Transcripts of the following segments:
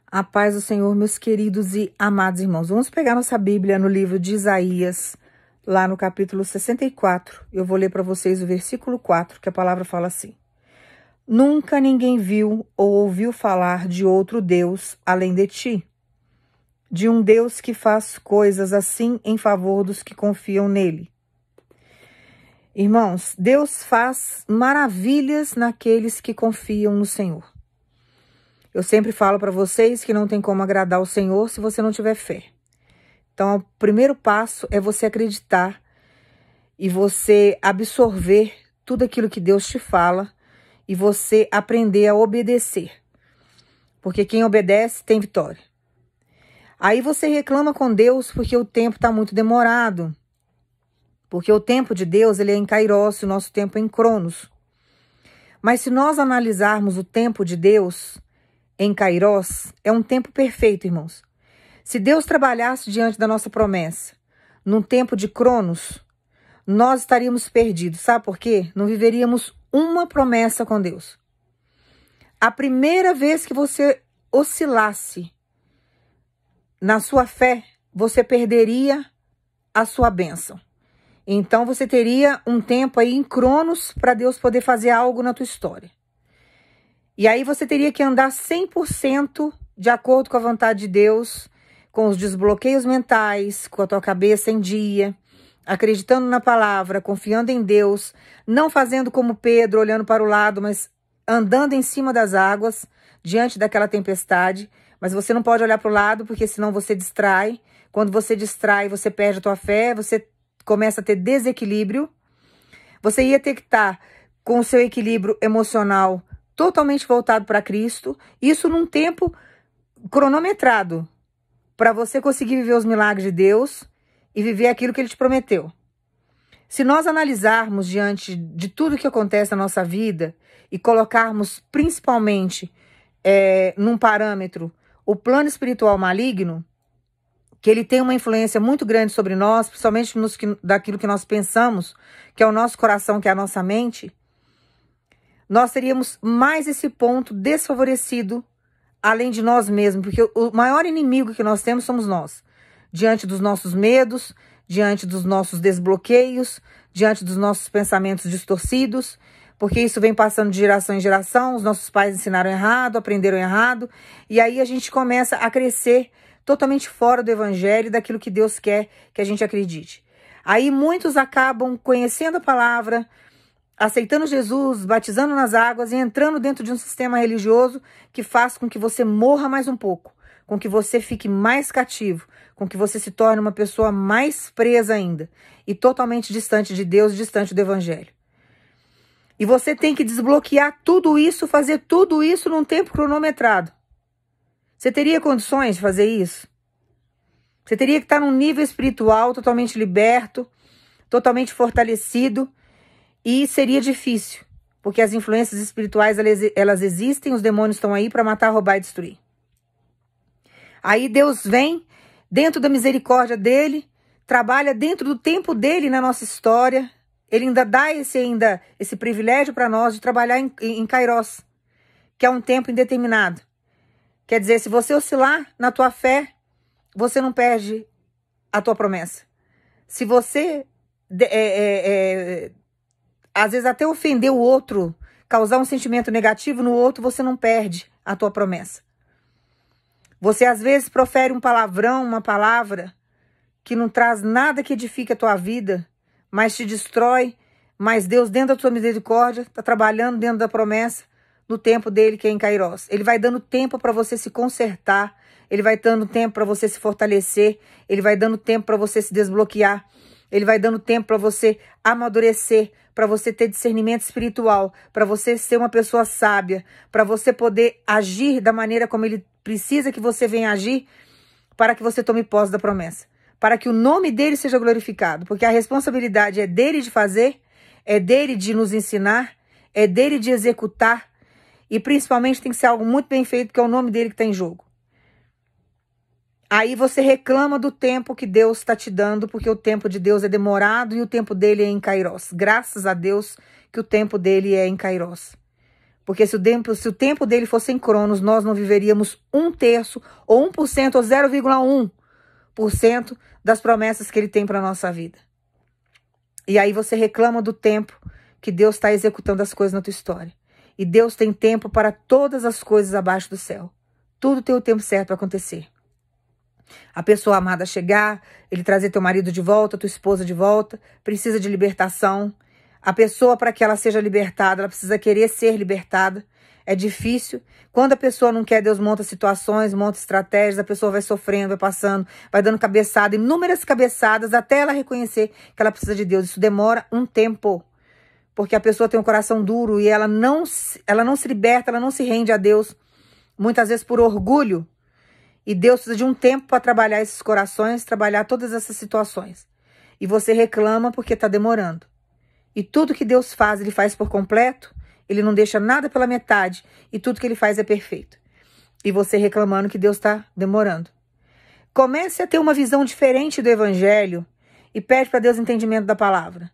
A paz do Senhor, meus queridos e amados irmãos. Vamos pegar nossa Bíblia no livro de Isaías, lá no capítulo 64. Eu vou ler para vocês o versículo 4, que a palavra fala assim: Nunca ninguém viu ou ouviu falar de outro Deus além de ti, de um Deus que faz coisas assim em favor dos que confiam nele. Irmãos, Deus faz maravilhas naqueles que confiam no Senhor. Eu sempre falo para vocês que não tem como agradar o Senhor se você não tiver fé. Então, o primeiro passo é você acreditar e você absorver tudo aquilo que Deus te fala e você aprender a obedecer. Porque quem obedece tem vitória. Aí você reclama com Deus porque o tempo está muito demorado. Porque o tempo de Deus ele é em Kairos, o nosso tempo é em Cronos. Mas se nós analisarmos o tempo de Deus em Kairos, é um tempo perfeito, irmãos. Se Deus trabalhasse diante da nossa promessa, num tempo de Cronos, nós estaríamos perdidos. Sabe por quê? Não viveríamos uma promessa com Deus. A primeira vez que você oscilasse na sua fé, você perderia a sua bênção. Então você teria um tempo aí em Cronos para Deus poder fazer algo na tua história. E aí você teria que andar 100% de acordo com a vontade de Deus, com os desbloqueios mentais, com a tua cabeça em dia, acreditando na palavra, confiando em Deus, não fazendo como Pedro, olhando para o lado, mas andando em cima das águas, diante daquela tempestade. Mas você não pode olhar para o lado, porque senão você distrai. Quando você distrai, você perde a tua fé, você começa a ter desequilíbrio. Você ia ter que estar com o seu equilíbrio emocional totalmente voltado para Cristo, isso num tempo cronometrado, para você conseguir viver os milagres de Deus e viver aquilo que Ele te prometeu. Se nós analisarmos diante de tudo que acontece na nossa vida e colocarmos principalmente num parâmetro o plano espiritual maligno, que ele tem uma influência muito grande sobre nós, principalmente daquilo que nós pensamos, que é o nosso coração, que é a nossa mente, nós teríamos mais esse ponto desfavorecido, além de nós mesmos, porque o maior inimigo que nós temos somos nós. Diante dos nossos medos, diante dos nossos desbloqueios, diante dos nossos pensamentos distorcidos, porque isso vem passando de geração em geração, os nossos pais ensinaram errado, aprenderam errado, e aí a gente começa a crescer totalmente fora do evangelho, daquilo que Deus quer que a gente acredite. Aí muitos acabam conhecendo a palavra, aceitando Jesus, batizando nas águas e entrando dentro de um sistema religioso que faz com que você morra mais um pouco, com que você fique mais cativo, com que você se torne uma pessoa mais presa ainda e totalmente distante de Deus, distante do evangelho. E você tem que desbloquear tudo isso, fazer tudo isso num tempo cronometrado. Você teria condições de fazer isso? Você teria que estar num nível espiritual totalmente liberto, totalmente fortalecido, e seria difícil, porque as influências espirituais, elas existem, os demônios estão aí para matar, roubar e destruir. Aí Deus vem, dentro da misericórdia dele, trabalha dentro do tempo dele na nossa história. Ele ainda dá esse privilégio para nós de trabalhar em Kairos, que é um tempo indeterminado. Quer dizer, se você oscilar na tua fé, você não perde a tua promessa. Se você às vezes até ofender o outro, causar um sentimento negativo no outro, você não perde a tua promessa. Você às vezes profere um palavrão, uma palavra que não traz nada que edifique a tua vida, mas te destrói, mas Deus dentro da sua misericórdia está trabalhando dentro da promessa no tempo dele que é em Kairos. Ele vai dando tempo para você se consertar, ele vai dando tempo para você se fortalecer, ele vai dando tempo para você se desbloquear, ele vai dando tempo para você amadurecer, para você ter discernimento espiritual, para você ser uma pessoa sábia, para você poder agir da maneira como ele precisa que você venha agir, para que você tome posse da promessa, para que o nome dele seja glorificado, porque a responsabilidade é dele de fazer, é dele de nos ensinar, é dele de executar, e principalmente tem que ser algo muito bem feito, porque é o nome dele que está em jogo. Aí você reclama do tempo que Deus está te dando, porque o tempo de Deus é demorado e o tempo dele é em Kairos. Graças a Deus que o tempo dele é em Kairos. Porque se o tempo dele fosse em cronos, nós não viveríamos 1/3, ou 1%, ou 0,1% das promessas que ele tem para a nossa vida. E aí você reclama do tempo que Deus está executando as coisas na tua história. E Deus tem tempo para todas as coisas abaixo do céu. Tudo tem o tempo certo para acontecer. A pessoa amada chegar, ele trazer teu marido de volta, tua esposa de volta, precisa de libertação. A pessoa, para que ela seja libertada, ela precisa querer ser libertada. É difícil. Quando a pessoa não quer, Deus monta situações, monta estratégias, a pessoa vai sofrendo, vai passando, vai dando cabeçada, inúmeras cabeçadas, até ela reconhecer que ela precisa de Deus. Isso demora um tempo. Porque a pessoa tem um coração duro e ela não se liberta, ela não se rende a Deus, muitas vezes por orgulho. E Deus precisa de um tempo para trabalhar esses corações, trabalhar todas essas situações. E você reclama porque está demorando. E tudo que Deus faz, ele faz por completo, ele não deixa nada pela metade, e tudo que ele faz é perfeito. E você reclamando que Deus está demorando. Comece a ter uma visão diferente do evangelho e pede para Deus entendimento da palavra.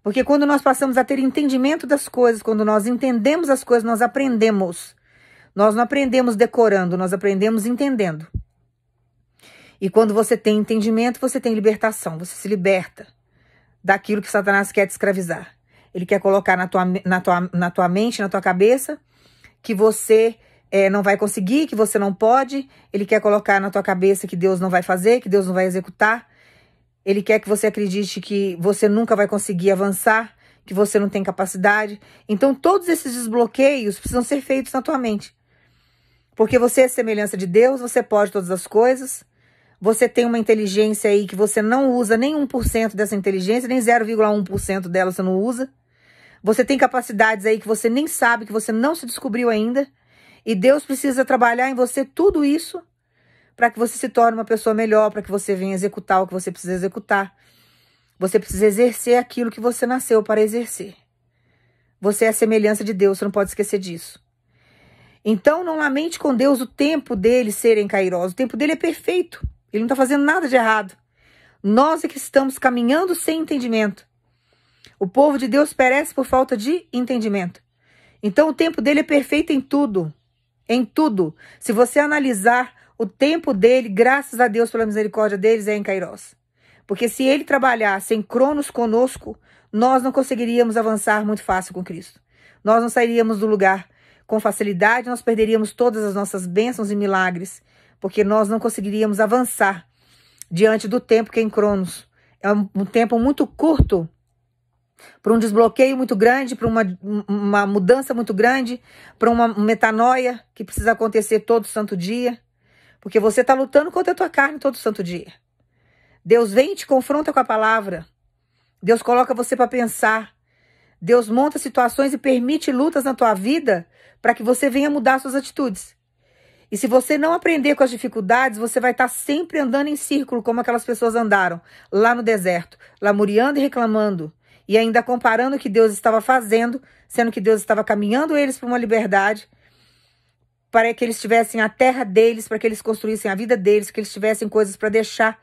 Porque quando nós passamos a ter entendimento das coisas, quando nós entendemos as coisas, nós aprendemos. Nós não aprendemos decorando, nós aprendemos entendendo. E quando você tem entendimento, você tem libertação, você se liberta daquilo que Satanás quer te escravizar. Ele quer colocar na tua mente, na tua cabeça, que você não vai conseguir, que você não pode. Ele quer colocar na tua cabeça que Deus não vai fazer, que Deus não vai executar. Ele quer que você acredite que você nunca vai conseguir avançar, que você não tem capacidade. Então, todos esses desbloqueios precisam ser feitos na tua mente. Porque você é semelhança de Deus, você pode todas as coisas. Você tem uma inteligência aí que você não usa nem 1% dessa inteligência, nem 0,1% dela você não usa. Você tem capacidades aí que você nem sabe, que você não se descobriu ainda. E Deus precisa trabalhar em você tudo isso para que você se torne uma pessoa melhor, para que você venha executar o que você precisa executar. Você precisa exercer aquilo que você nasceu para exercer. Você é a semelhança de Deus, você não pode esquecer disso. Então não lamente com Deus o tempo dele ser em Kairos. O tempo dele é perfeito. Ele não está fazendo nada de errado. Nós é que estamos caminhando sem entendimento. O povo de Deus perece por falta de entendimento. Então o tempo dele é perfeito em tudo. Em tudo. Se você analisar o tempo dele, graças a Deus pela misericórdia deles, é em Kairos. Porque se ele trabalhasse em cronos conosco, nós não conseguiríamos avançar muito fácil com Cristo. Nós não sairíamos do lugar com facilidade, nós perderíamos todas as nossas bênçãos e milagres, porque nós não conseguiríamos avançar diante do tempo que é em cronos. É um tempo muito curto para um desbloqueio muito grande, para uma mudança muito grande, para uma metanoia que precisa acontecer todo santo dia, porque você está lutando contra a tua carne todo santo dia. Deus vem e te confronta com a palavra. Deus coloca você para pensar. Deus monta situações e permite lutas na tua vida para que você venha mudar suas atitudes. E se você não aprender com as dificuldades, você vai estar sempre andando em círculo, como aquelas pessoas andaram lá no deserto, lamuriando e reclamando, e ainda comparando o que Deus estava fazendo, sendo que Deus estava caminhando eles para uma liberdade, para que eles tivessem a terra deles, para que eles construíssem a vida deles, que eles tivessem coisas para deixar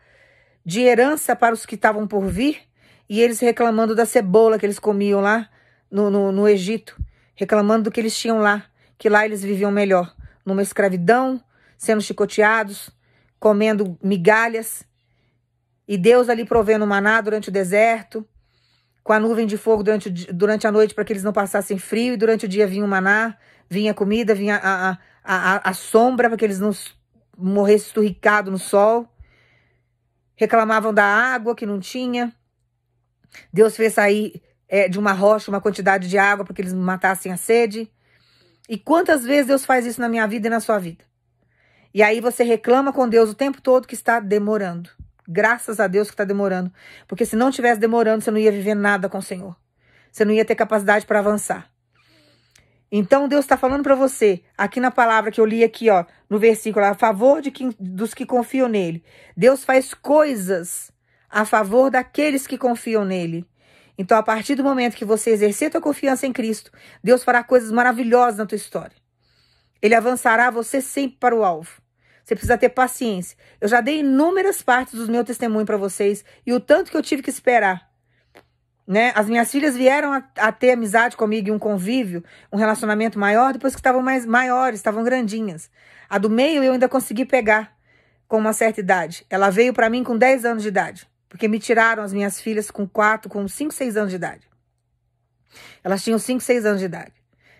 de herança para os que estavam por vir, e eles reclamando da cebola que eles comiam lá no Egito, reclamando do que eles tinham lá, que lá eles viviam melhor, numa escravidão, sendo chicoteados, comendo migalhas, e Deus ali provendo maná durante o deserto, com a nuvem de fogo durante a noite para que eles não passassem frio, e durante o dia vinha o maná, vinha a comida, vinha a sombra para que eles não morressem esturricados no sol. Reclamavam da água que não tinha. Deus fez sair de uma rocha uma quantidade de água para que eles matassem a sede. E quantas vezes Deus faz isso na minha vida e na sua vida? E aí você reclama com Deus o tempo todo que está demorando. Graças a Deus que está demorando. Porque se não tivesse demorando, você não ia viver nada com o Senhor. Você não ia ter capacidade para avançar. Então Deus está falando para você, aqui na palavra que eu li aqui, ó, no versículo, a favor dos que confiam nele. Deus faz coisas a favor daqueles que confiam nele. Então, a partir do momento que você exercer tua confiança em Cristo, Deus fará coisas maravilhosas na tua história. Ele avançará você sempre para o alvo. Você precisa ter paciência. Eu já dei inúmeras partes do meu testemunho para vocês e o tanto que eu tive que esperar né? As minhas filhas vieram a ter amizade comigo e um convívio, um relacionamento maior, depois que estavam mais maiores, estavam grandinhas. A do meio eu ainda consegui pegar com uma certa idade. Ela veio para mim com 10 anos de idade, porque me tiraram as minhas filhas com 5, 6 anos de idade. Elas tinham 5, 6 anos de idade.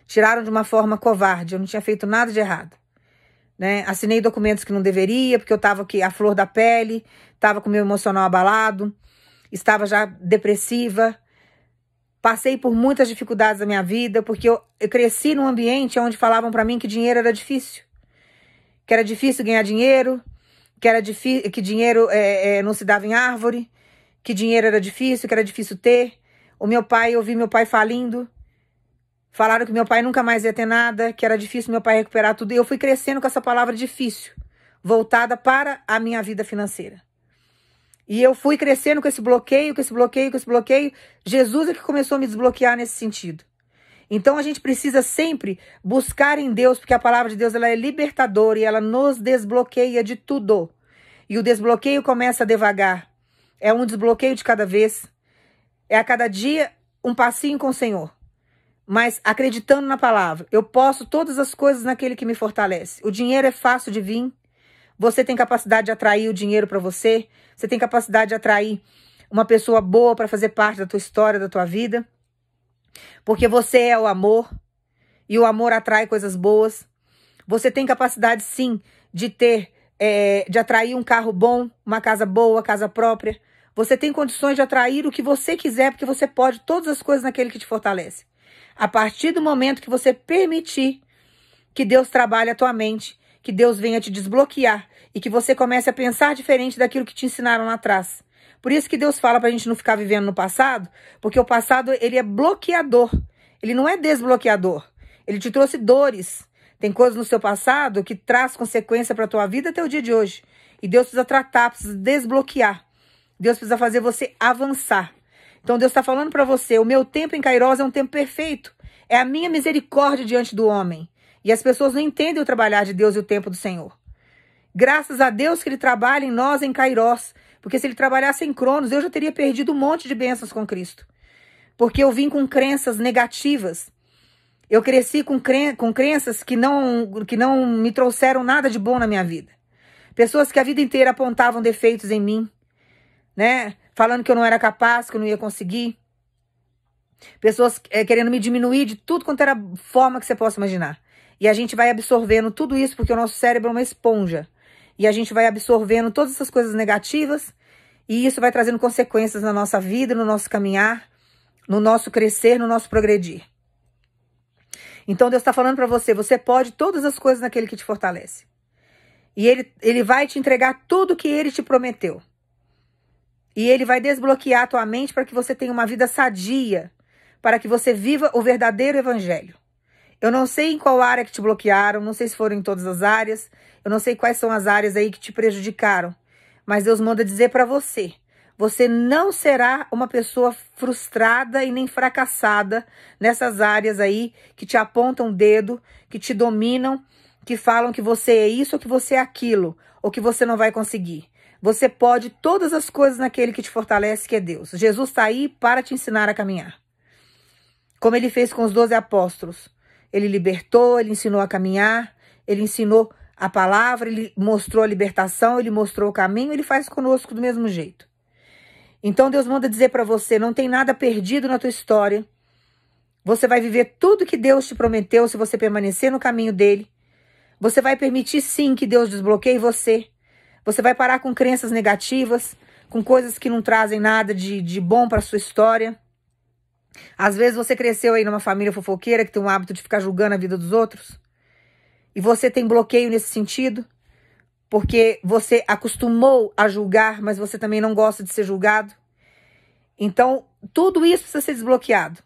Tiraram de uma forma covarde, eu não tinha feito nada de errado. Né? Assinei documentos que não deveria, porque eu estava aqui à flor da pele, estava com o meu emocional abalado, estava já depressiva. Passei por muitas dificuldades da minha vida, porque eu cresci num ambiente onde falavam para mim que dinheiro era difícil. Que era difícil ganhar dinheiro, que dinheiro não se dava em árvore, que dinheiro era difícil, que era difícil ter. Eu vi meu pai falindo. Falaram que meu pai nunca mais ia ter nada, que era difícil meu pai recuperar tudo. E eu fui crescendo com essa palavra difícil, voltada para a minha vida financeira. E eu fui crescendo com esse bloqueio, com esse bloqueio, com esse bloqueio. Jesus é que começou a me desbloquear nesse sentido. Então a gente precisa sempre buscar em Deus, porque a palavra de Deus ela é libertadora e ela nos desbloqueia de tudo. E o desbloqueio começa devagar. É um desbloqueio de cada vez. É a cada dia um passinho com o Senhor. Mas acreditando na palavra, eu posso todas as coisas naquele que me fortalece. O dinheiro é fácil de vir. Você tem capacidade de atrair o dinheiro para você. Você tem capacidade de atrair uma pessoa boa para fazer parte da tua história, da tua vida. Porque você é o amor. E o amor atrai coisas boas. Você tem capacidade, sim, de atrair um carro bom, uma casa boa, casa própria. Você tem condições de atrair o que você quiser, porque você pode todas as coisas naquele que te fortalece. A partir do momento que você permitir que Deus trabalhe a tua mente, que Deus venha te desbloquear e que você comece a pensar diferente daquilo que te ensinaram lá atrás. Por isso que Deus fala pra gente não ficar vivendo no passado, porque o passado ele é bloqueador, ele não é desbloqueador. Ele te trouxe dores. Tem coisas no seu passado que traz consequência pra tua vida até o dia de hoje. E Deus precisa tratar, precisa desbloquear. Deus precisa fazer você avançar. Então Deus está falando para você, o meu tempo em Kairos é um tempo perfeito. É a minha misericórdia diante do homem. E as pessoas não entendem o trabalhar de Deus e o tempo do Senhor. Graças a Deus que Ele trabalha em nós em Kairos. Porque se Ele trabalhasse em Cronos, eu já teria perdido um monte de bênçãos com Cristo. Porque eu vim com crenças negativas. Eu cresci com crenças que não me trouxeram nada de bom na minha vida. Pessoas que a vida inteira apontavam defeitos em mim, né? Falando que eu não era capaz, que eu não ia conseguir. Pessoas querendo me diminuir de tudo quanto era forma que você possa imaginar. E a gente vai absorvendo tudo isso porque o nosso cérebro é uma esponja. E a gente vai absorvendo todas essas coisas negativas e isso vai trazendo consequências na nossa vida, no nosso caminhar, no nosso crescer, no nosso progredir. Então Deus está falando para você, você pode todas as coisas naquele que te fortalece. E ele vai te entregar tudo que Ele te prometeu. E Ele vai desbloquear a tua mente para que você tenha uma vida sadia, para que você viva o verdadeiro evangelho. Eu não sei em qual área que te bloquearam, não sei se foram em todas as áreas, eu não sei quais são as áreas aí que te prejudicaram, mas Deus manda dizer para você, você não será uma pessoa frustrada e nem fracassada nessas áreas aí que te apontam o dedo, que te dominam, que falam que você é isso ou que você é aquilo, ou que você não vai conseguir. Você pode todas as coisas naquele que te fortalece, que é Deus. Jesus está aí para te ensinar a caminhar. Como Ele fez com os 12 apóstolos. Ele libertou, Ele ensinou a caminhar, Ele ensinou a palavra, Ele mostrou a libertação, Ele mostrou o caminho, Ele faz conosco do mesmo jeito. Então Deus manda dizer para você, não tem nada perdido na tua história. Você vai viver tudo que Deus te prometeu se você permanecer no caminho dEle. Você vai permitir sim que Deus desbloqueie você. Você vai parar com crenças negativas, com coisas que não trazem nada de bom para a sua história. Às vezes você cresceu aí numa família fofoqueira que tem um hábito de ficar julgando a vida dos outros. E você tem bloqueio nesse sentido, porque você acostumou a julgar, mas você também não gosta de ser julgado. Então, tudo isso precisa ser desbloqueado.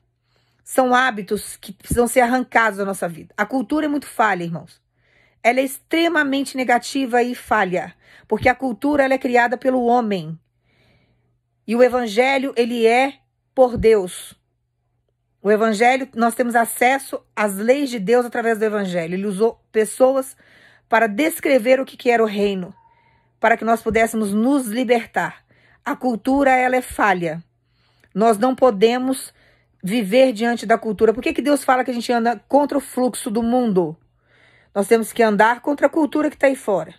São hábitos que precisam ser arrancados da nossa vida. A cultura é muito falha, irmãos. Ela é extremamente negativa e falha, porque a cultura ela é criada pelo homem. E o evangelho, ele é por Deus. O evangelho, nós temos acesso às leis de Deus através do evangelho. Ele usou pessoas para descrever o que era o reino, para que nós pudéssemos nos libertar. A cultura, ela é falha. Nós não podemos viver diante da cultura. Por que que Deus fala que a gente anda contra o fluxo do mundo? Nós temos que andar contra a cultura que está aí fora.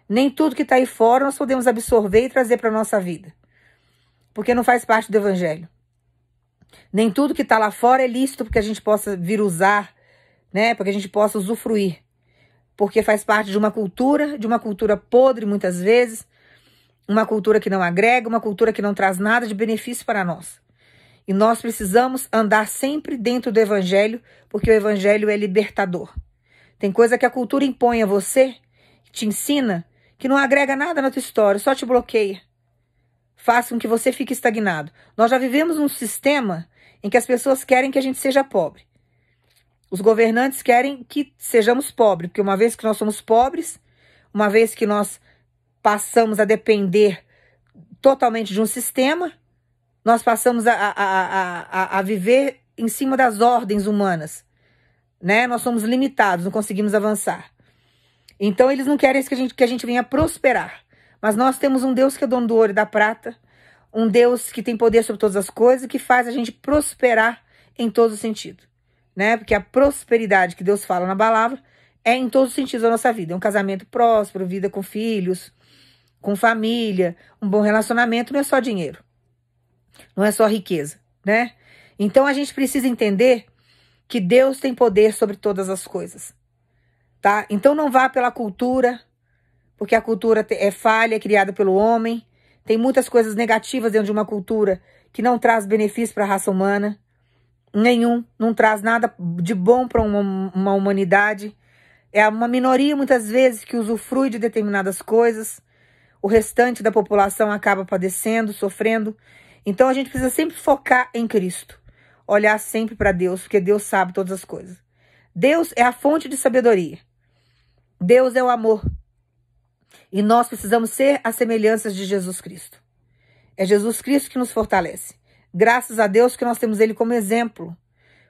Nem tudo que está aí fora nós podemos absorver e trazer para a nossa vida. Porque não faz parte do evangelho. Nem tudo que está lá fora é lícito porque a gente possa vir usar, né? Para que a gente possa usufruir. Porque faz parte de uma cultura podre muitas vezes, uma cultura que não agrega, uma cultura que não traz nada de benefício para nós. E nós precisamos andar sempre dentro do evangelho, porque o evangelho é libertador. Tem coisa que a cultura impõe a você, te ensina, que não agrega nada na tua história, só te bloqueia. Faz com que você fique estagnado. Nós já vivemos num sistema em que as pessoas querem que a gente seja pobre. Os governantes querem que sejamos pobres, porque uma vez que nós somos pobres, uma vez que nós passamos a depender totalmente de um sistema, nós passamos a viver em cima das ordens humanas, né? Nós somos limitados, não conseguimos avançar. Então eles não querem que a gente venha prosperar. Mas nós temos um Deus que é dono do ouro e da prata, um Deus que tem poder sobre todas as coisas e que faz a gente prosperar em todo o sentido, né? Porque a prosperidade que Deus fala na palavra é em todos os sentidos da nossa vida. É um casamento próspero, vida com filhos, com família, um bom relacionamento, não é só dinheiro. Não é só riqueza, né? Então a gente precisa entender que Deus tem poder sobre todas as coisas, tá? Então não vá pela cultura, porque a cultura é falha, é criada pelo homem. Tem muitas coisas negativas dentro de uma cultura que não traz benefício para a raça humana. Nenhum, não traz nada de bom para uma humanidade. É uma minoria, muitas vezes, que usufrui de determinadas coisas. O restante da população acaba padecendo, sofrendo. Então a gente precisa sempre focar em Cristo. Olhar sempre para Deus, porque Deus sabe todas as coisas. Deus é a fonte de sabedoria. Deus é o amor. E nós precisamos ser as semelhanças de Jesus Cristo. É Jesus Cristo que nos fortalece. Graças a Deus que nós temos Ele como exemplo.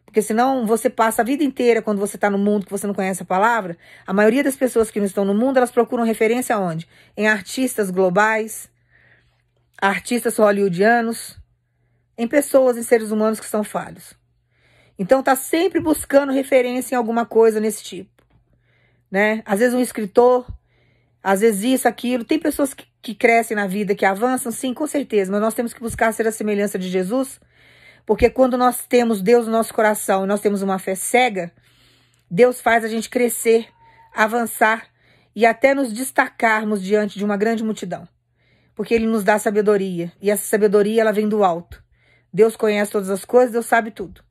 Porque senão você passa a vida inteira, quando você está no mundo, que você não conhece a palavra, a maioria das pessoas que não estão no mundo, elas procuram referência aonde? Em artistas globais, artistas hollywoodianos, em pessoas, em seres humanos que são falhos. Então está sempre buscando referência em alguma coisa nesse tipo, né? Às vezes um escritor, às vezes isso, aquilo. Tem pessoas que crescem na vida, que avançam, sim, com certeza. Mas nós temos que buscar ser a semelhança de Jesus. Porque quando nós temos Deus no nosso coração e nós temos uma fé cega, Deus faz a gente crescer, avançar e até nos destacarmos diante de uma grande multidão. Porque Ele nos dá sabedoria. E essa sabedoria, ela vem do alto. Deus conhece todas as coisas, Deus sabe tudo.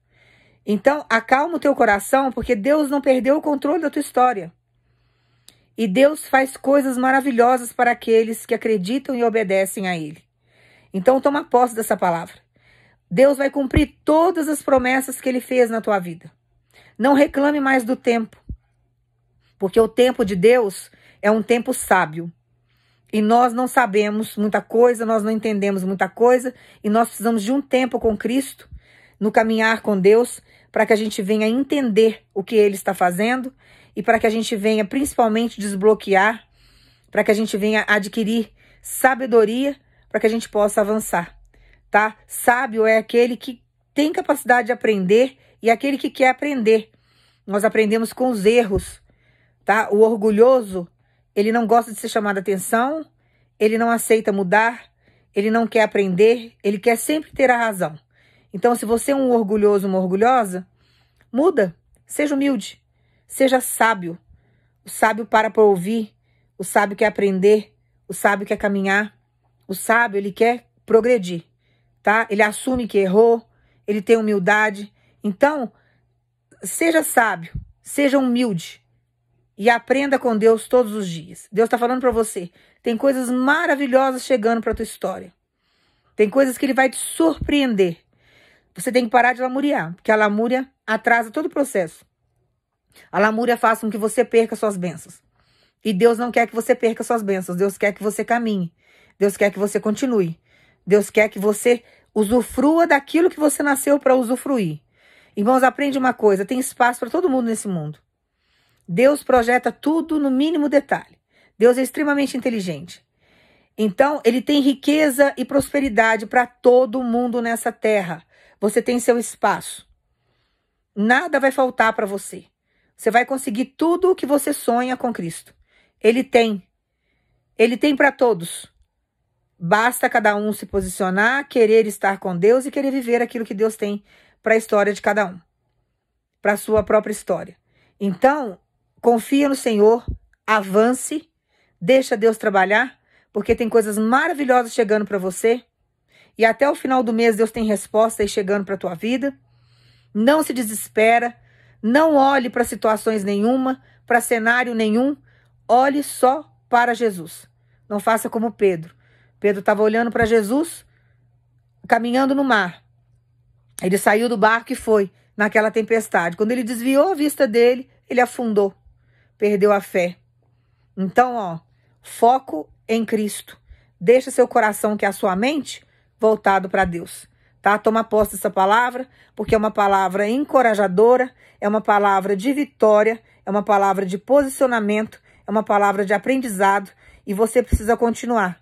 Então, acalma o teu coração, porque Deus não perdeu o controle da tua história. E Deus faz coisas maravilhosas para aqueles que acreditam e obedecem a Ele. Então toma posse dessa palavra. Deus vai cumprir todas as promessas que Ele fez na tua vida. Não reclame mais do tempo. Porque o tempo de Deus é um tempo sábio. E nós não sabemos muita coisa, nós não entendemos muita coisa. E nós precisamos de um tempo com Cristo, no caminhar com Deus, para que a gente venha entender o que Ele está fazendo. E para que a gente venha, principalmente, desbloquear, para que a gente venha adquirir sabedoria, para que a gente possa avançar, tá? Sábio é aquele que tem capacidade de aprender e aquele que quer aprender. Nós aprendemos com os erros, tá? O orgulhoso, ele não gosta de ser chamado a atenção, ele não aceita mudar, ele não quer aprender, ele quer sempre ter a razão. Então, se você é um orgulhoso, uma orgulhosa, muda, seja humilde. Seja sábio. O sábio para ouvir. O sábio quer aprender. O sábio quer caminhar. O sábio, ele quer progredir, tá? Ele assume que errou. Ele tem humildade. Então, seja sábio. Seja humilde. E aprenda com Deus todos os dias. Deus está falando para você. Tem coisas maravilhosas chegando para a tua história. Tem coisas que Ele vai te surpreender. Você tem que parar de lamuriar. Porque a lamúria atrasa todo o processo. A lamúria faz com que você perca suas bênçãos. E Deus não quer que você perca suas bênçãos. Deus quer que você caminhe. Deus quer que você continue. Deus quer que você usufrua daquilo que você nasceu para usufruir. Irmãos, aprende uma coisa. Tem espaço para todo mundo nesse mundo. Deus projeta tudo no mínimo detalhe. Deus é extremamente inteligente. Então, ele tem riqueza e prosperidade para todo mundo nessa terra. Você tem seu espaço. Nada vai faltar para você. Você vai conseguir tudo o que você sonha com Cristo. Ele tem. Ele tem para todos. Basta cada um se posicionar, querer estar com Deus e querer viver aquilo que Deus tem para a história de cada um. Para a sua própria história. Então, confia no Senhor, avance, deixa Deus trabalhar, porque tem coisas maravilhosas chegando para você. E até o final do mês Deus tem resposta aí chegando para a tua vida. Não se desespera, não olhe para situações nenhuma, para cenário nenhum, olhe só para Jesus. Não faça como Pedro. Pedro estava olhando para Jesus, caminhando no mar. Ele saiu do barco e foi naquela tempestade. Quando ele desviou a vista dele, ele afundou, perdeu a fé. Então, foco em Cristo. Deixa seu coração, que é a sua mente, voltado para Deus. Tá? Toma posse dessa palavra, porque é uma palavra encorajadora, é uma palavra de vitória, é uma palavra de posicionamento, é uma palavra de aprendizado, e você precisa continuar.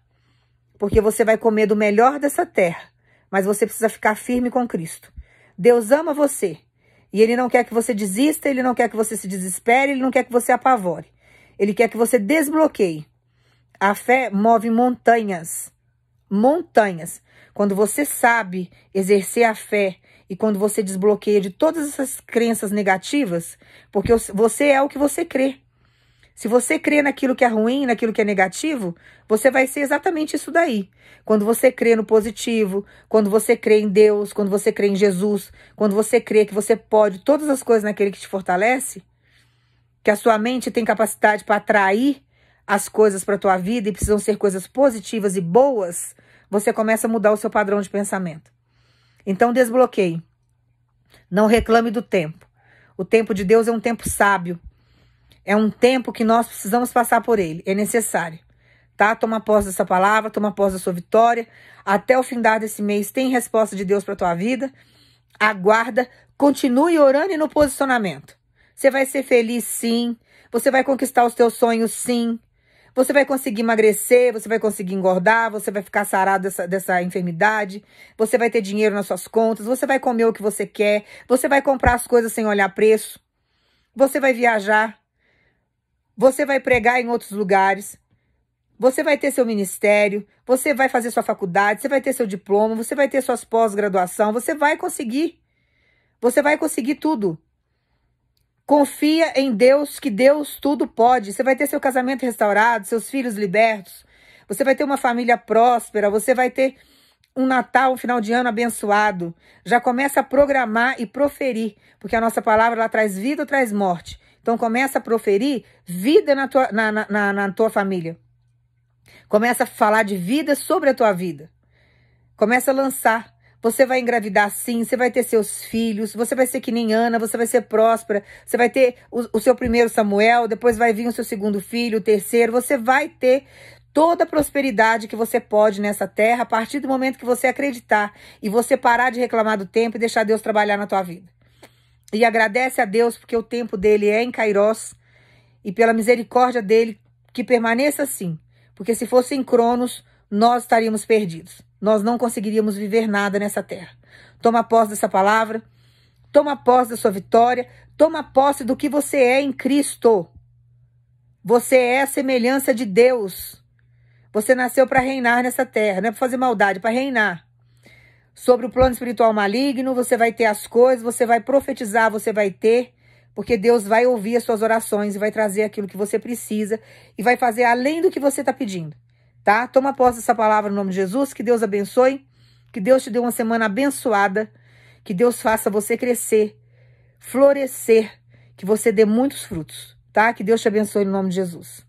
Porque você vai comer do melhor dessa terra, mas você precisa ficar firme com Cristo. Deus ama você, e Ele não quer que você desista, Ele não quer que você se desespere, Ele não quer que você apavore. Ele quer que você desbloqueie. A fé move montanhas. Montanhas. Quando você sabe exercer a fé e quando você desbloqueia de todas essas crenças negativas, porque você é o que você crê. Se você crê naquilo que é ruim, naquilo que é negativo, você vai ser exatamente isso daí. Quando você crê no positivo, quando você crê em Deus, quando você crê em Jesus, quando você crê que você pode todas as coisas naquele que te fortalece, que a sua mente tem capacidade para atrair as coisas para a tua vida e precisam ser coisas positivas e boas, você começa a mudar o seu padrão de pensamento. Então desbloqueie. Não reclame do tempo. O tempo de Deus é um tempo sábio. É um tempo que nós precisamos passar por ele. É necessário. Tá? Toma posse dessa palavra, toma posse da sua vitória. Até o fim desse mês tem resposta de Deus para a tua vida. Aguarda. Continue orando e no posicionamento. Você vai ser feliz, sim. Você vai conquistar os teus sonhos, sim. Você vai conseguir emagrecer, você vai conseguir engordar, você vai ficar sarado dessa enfermidade, você vai ter dinheiro nas suas contas, você vai comer o que você quer, você vai comprar as coisas sem olhar preço, você vai viajar, você vai pregar em outros lugares, você vai ter seu ministério, você vai fazer sua faculdade, você vai ter seu diploma, você vai ter suas pós-graduação, você vai conseguir tudo. Confia em Deus, que Deus tudo pode. Você vai ter seu casamento restaurado, seus filhos libertos. Você vai ter uma família próspera. Você vai ter um Natal, um final de ano abençoado. Já começa a programar e proferir. Porque a nossa palavra, ela traz vida ou traz morte. Então começa a proferir vida na tua família. Começa a falar de vida sobre a tua vida. Começa a lançar. Você vai engravidar sim, você vai ter seus filhos, você vai ser que nem Ana, você vai ser próspera, você vai ter o seu primeiro Samuel, depois vai vir o seu segundo filho, o terceiro, você vai ter toda a prosperidade que você pode nessa terra a partir do momento que você acreditar e você parar de reclamar do tempo e deixar Deus trabalhar na tua vida. E agradece a Deus porque o tempo dele é em Kairos e pela misericórdia dele que permaneça assim, porque se fosse em Cronos, nós estaríamos perdidos. Nós não conseguiríamos viver nada nessa terra. Toma posse dessa palavra. Toma posse da sua vitória. Toma posse do que você é em Cristo. Você é a semelhança de Deus. Você nasceu para reinar nessa terra. Não é para fazer maldade, é para reinar. Sobre o plano espiritual maligno, você vai ter as coisas, você vai profetizar, você vai ter. Porque Deus vai ouvir as suas orações e vai trazer aquilo que você precisa. E vai fazer além do que você está pedindo. Tá? Toma posse dessa palavra no nome de Jesus, que Deus abençoe, que Deus te dê uma semana abençoada, que Deus faça você crescer, florescer, que você dê muitos frutos, tá? Que Deus te abençoe no nome de Jesus.